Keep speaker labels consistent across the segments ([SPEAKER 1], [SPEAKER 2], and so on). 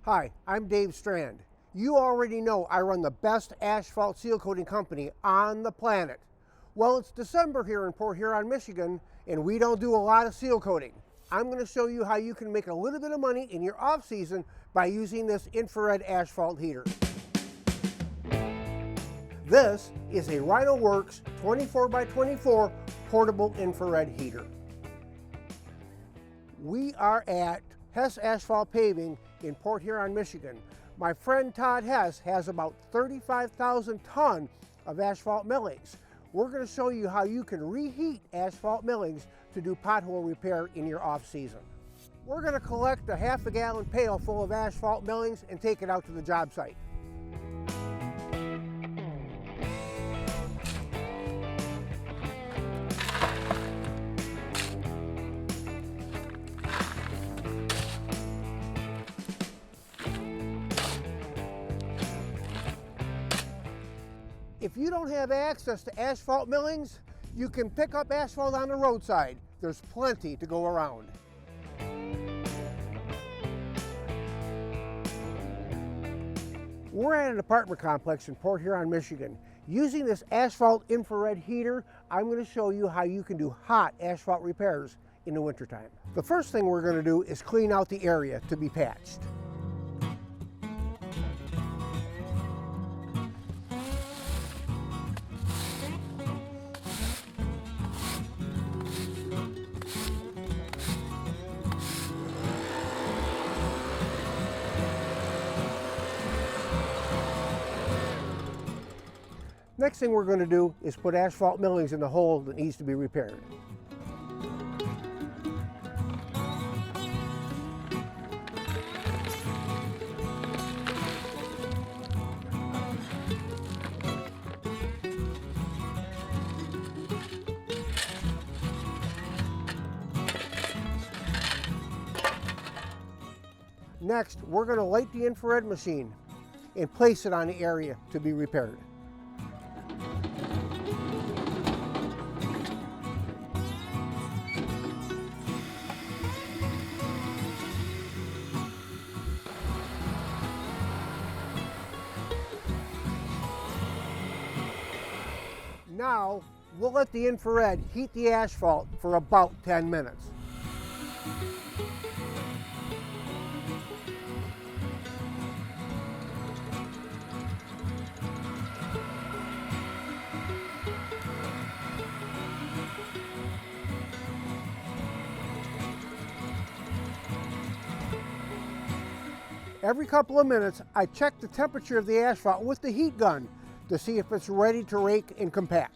[SPEAKER 1] Hi, I'm Dave Strand. You already know I run the best asphalt seal coating company on the planet. Well, it's December here in Port Huron, Michigan, and we don't do a lot of seal coating. I'm going to show you how you can make a little bit of money in your off season by using this infrared asphalt heater. This is a Rhino Works 24x24 portable infrared heater. We are at Hess Asphalt Paving in Port Huron, Michigan. My friend Todd Hess has about 35,000 tons of asphalt millings. We're going to show you how you can reheat asphalt millings to do pothole repair in your off season. We're going to collect a half a gallon pail full of asphalt millings and take it out to the job site. If you don't have access to asphalt millings, you can pick up asphalt on the roadside. There's plenty to go around. We're at an apartment complex in Port Huron, Michigan. Using this asphalt infrared heater, I'm going to show you how you can do hot asphalt repairs in the wintertime. The first thing we're going to do is clean out the area to be patched. Next thing we're going to do is put asphalt millings in the hole that needs to be repaired. Next, we're going to light the infrared machine and place it on the area to be repaired. Now, we'll let the infrared heat the asphalt for about 10 minutes. Every couple of minutes, I check the temperature of the asphalt with the heat gun to see if it's ready to rake and compact.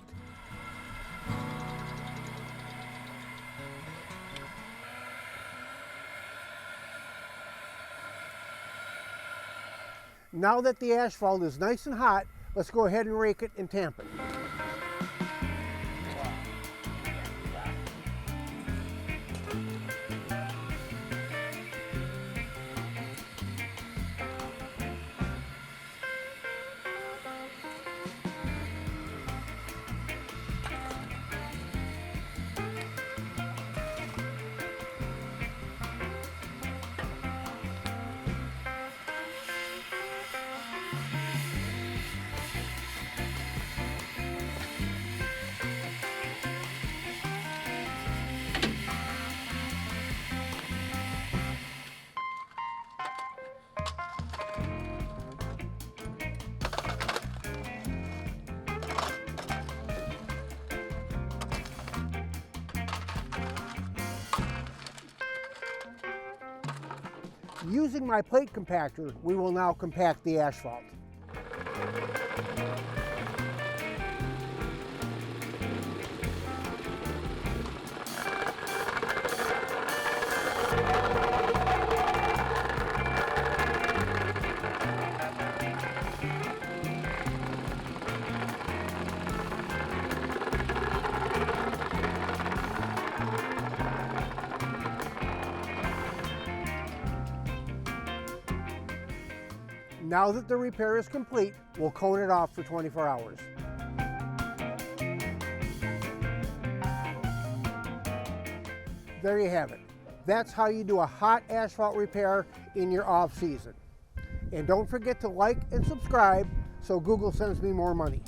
[SPEAKER 1] Now that the asphalt is nice and hot, let's go ahead and rake it and tamp it. Using my plate compactor, we will now compact the asphalt. Now that the repair is complete, we'll cone it off for 24 hours. There you have it. That's how you do a hot asphalt repair in your off season. And don't forget to like and subscribe so Google sends me more money.